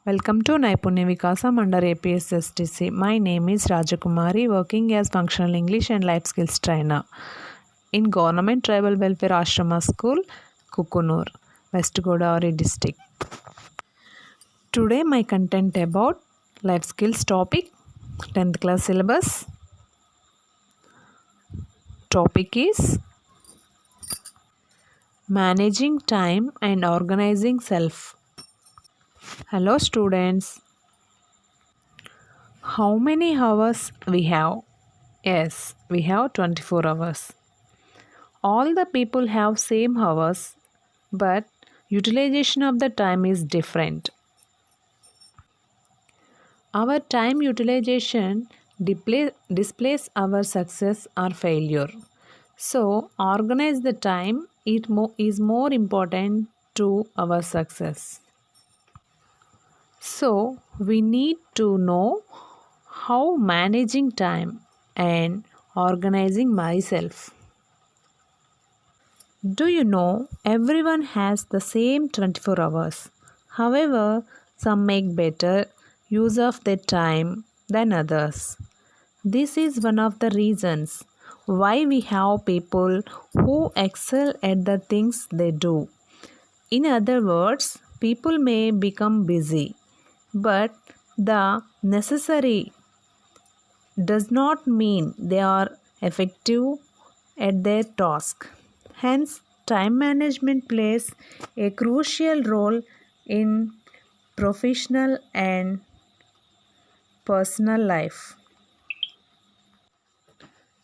Welcome to Naipunya Vikasam under APSSTC. My name is Rajakumari, working as Functional English and Life Skills Trainer in Government Tribal Welfare Ashrama School, Kukunur, West Godavari District. Today my content about life skills topic, 10th class syllabus. Topic is managing time and organizing self. Hello students. How many hours we have? Yes, we have 24 hours. All the people have same hours, but utilization of the time is different. Our time utilization displays our success or failure. So, organize the time is more important to our success. So, we need to know how managing time and organizing myself. Do you know everyone has the same 24 hours? However, some make better use of their time than others. This is one of the reasons why we have people who excel at the things they do. In other words, people may become busy, but the necessary does not mean they are effective at their task. Hence, time management plays a crucial role in professional and personal life.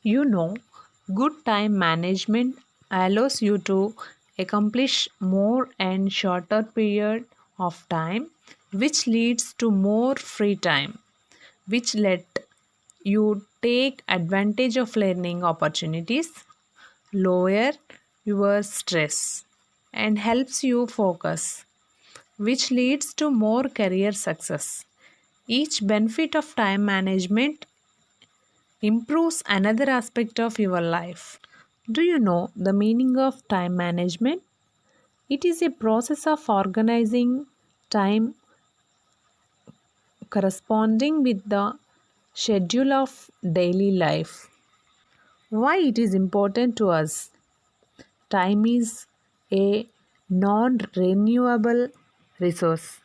You know, good time management allows you to accomplish more in shorter period of time, which leads to more free time, which let you take advantage of learning opportunities, lower your stress, and helps you focus, which leads to more career success. Each benefit of time management improves another aspect of your life. Do you know the meaning of time management? It is a process of organizing time corresponding with the schedule of daily life. Why it is important to us? Time is a non renewable resource.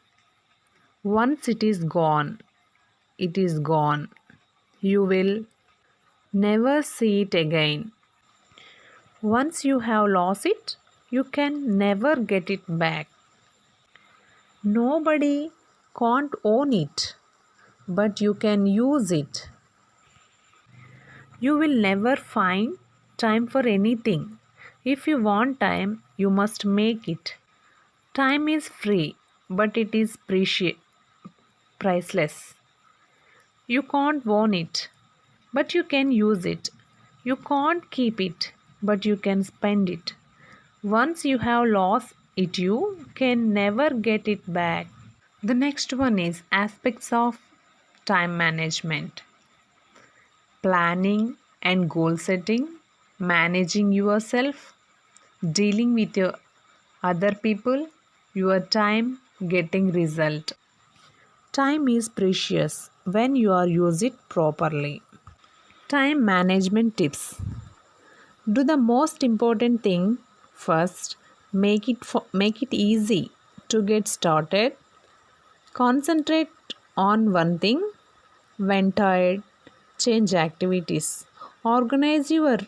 Once it is gone, it is gone. You will never see it again. Once you have lost it, you can never get it back. Nobody can't own it, but you can use it. You will never find time for anything. If you want time, you must make it. Time is free, but it is priceless. You can't own it, but you can use it. You can't keep it, but you can spend it. Once you have lost it, you can never get it back. The next one is aspects of time management: planning and goal setting, managing yourself, dealing with your other people, your time, getting result. Time is precious when you are use it properly. Time management tips. Do the most important thing first. Make it easy to get started. Concentrate on one thing. When tired, change activities. Organize your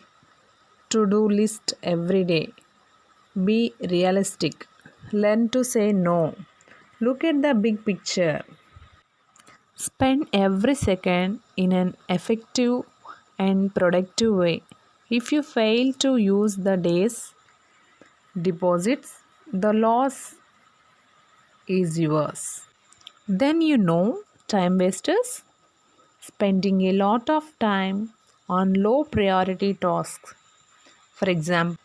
to-do list every day. Be realistic. Learn to say no. Look at the big picture. Spend every second in an effective and productive way. If you fail to use the day's deposits, the loss is yours. Then you know time wasters spending a lot of time on low priority tasks. For example,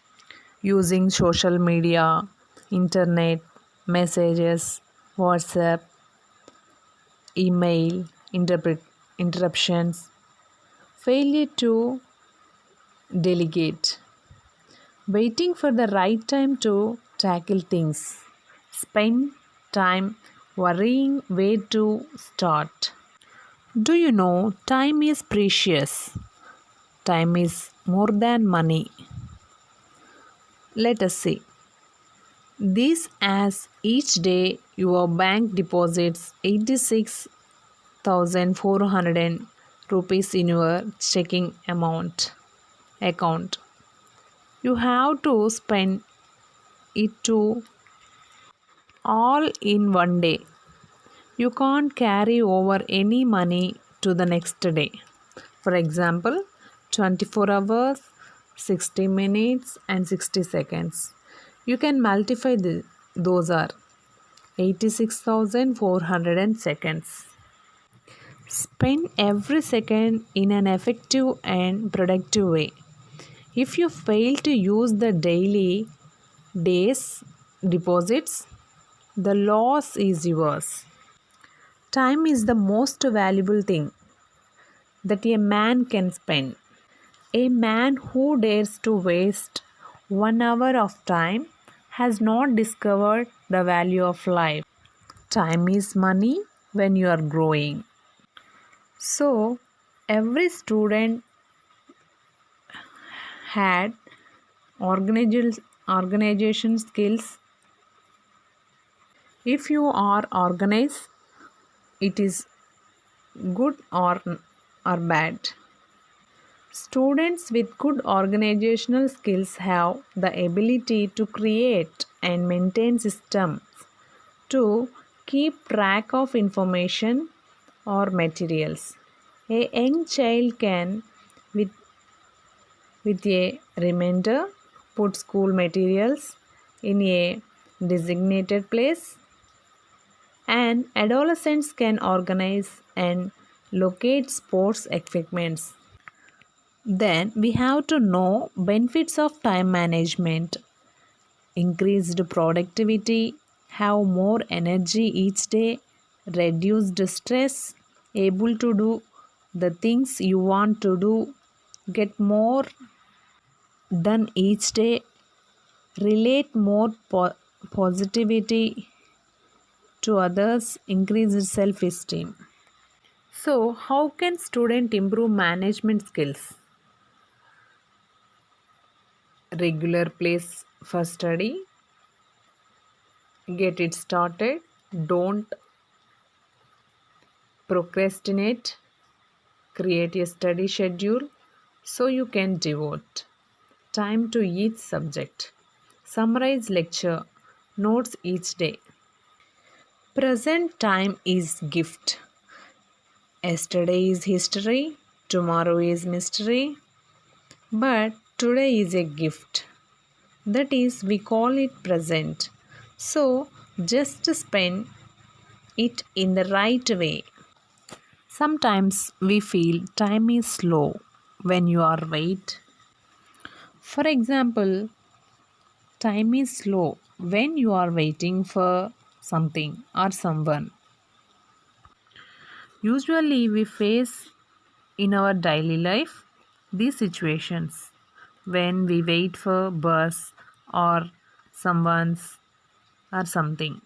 using social media, internet, messages, WhatsApp, email, interruptions, failure to delegate, waiting for the right time to tackle things. Spend time worrying where to start. Do you know time is precious? Time is more than money. Let us see. This as each day your bank deposits 86,400 rupees in your checking account. You have to spend it to all in one day. You can't carry over any money to the next day. For example, 24 hours, 60 minutes, and 60 seconds. You can multiply those are 86,400 seconds. Spend every second in an effective and productive way. If you fail to use the days deposits, the loss is yours. Time is the most valuable thing that a man can spend. A man who dares to waste 1 hour of time has not discovered the value of life. Time is money when you are growing. So, every student had organization skills. If you are organized, it is good or bad. Students with good organizational skills have the ability to create and maintain systems to keep track of information or materials. A young child can, with a reminder, put school materials in a designated place, and adolescents can organize and locate sports equipments. Then we have to know benefits of time management. Increased productivity, have more energy each day, reduced stress, able to do the things you want to do, get more done each day, relate more positivity to others, increased self-esteem. So, how can student improve management skills? Regular place for study, get it started, don't procrastinate, create a study schedule so you can devote time to each subject, summarize lecture notes each day. Present time is gift. Yesterday is history, tomorrow is mystery, but today is a gift. That is, we call it present. So, just spend it in the right way. Sometimes we feel time is slow when you are wait. For example, time is slow when you are waiting for something or someone. Usually we face in our daily life these situations when we wait for bus or someone's or something.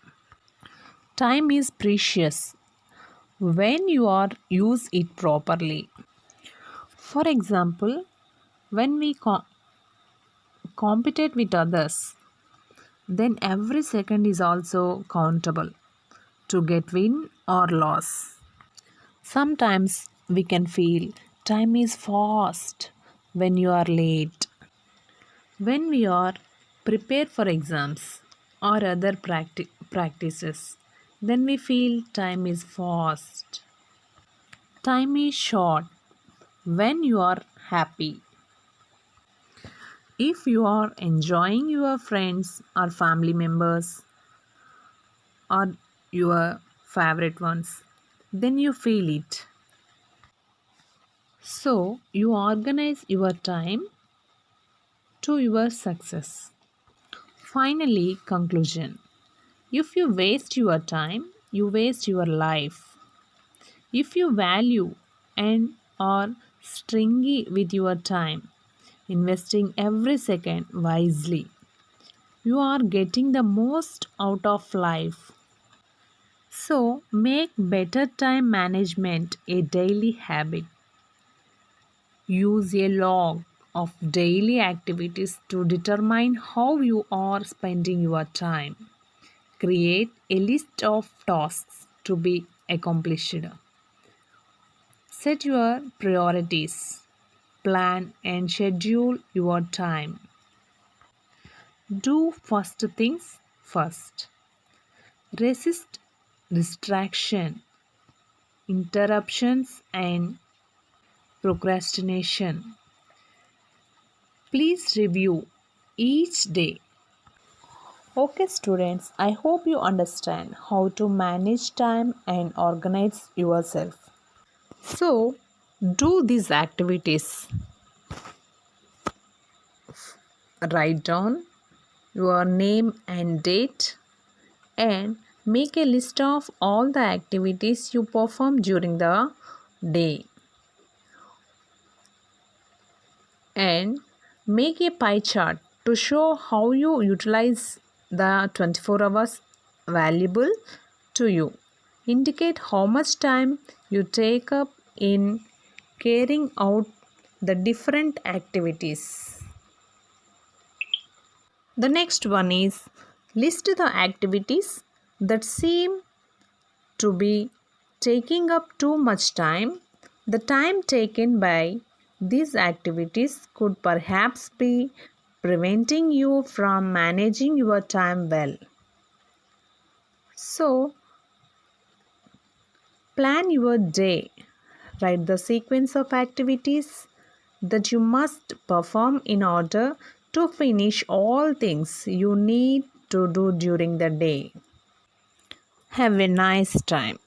Time is precious when you are use it properly. For example, when we compete with others, then every second is also countable to get win or loss. Sometimes we can feel time is fast when you are late. When we are prepared for exams or other practices, then we feel time is fast. Time is short when you are happy. If you are enjoying your friends or family members or your favorite ones, then you feel it. So, you organize your time to your success. Finally, conclusion. If you waste your time, you waste your life. If you value and are stringy with your time, investing every second wisely, you are getting the most out of life. So, make better time management a daily habit. Use a log of daily activities to determine how you are spending your time. Create a list of tasks to be accomplished. Set your priorities. Plan and schedule your time. Do first things first. Resist distraction, interruptions, and procrastination. Please review each day. Okay, students, I hope you understand how to manage time and organize yourself. So, do these activities. Write down your name and date and make a list of all the activities you perform during the day. And make a pie chart to show how you utilize the 24 hours valuable to you. Indicate how much time you take up in carrying out the different activities. The next one is list the activities that seem to be taking up too much time. The time taken by these activities could perhaps be preventing you from managing your time well. So, plan your day. Write the sequence of activities that you must perform in order to finish all things you need to do during the day. Have a nice time.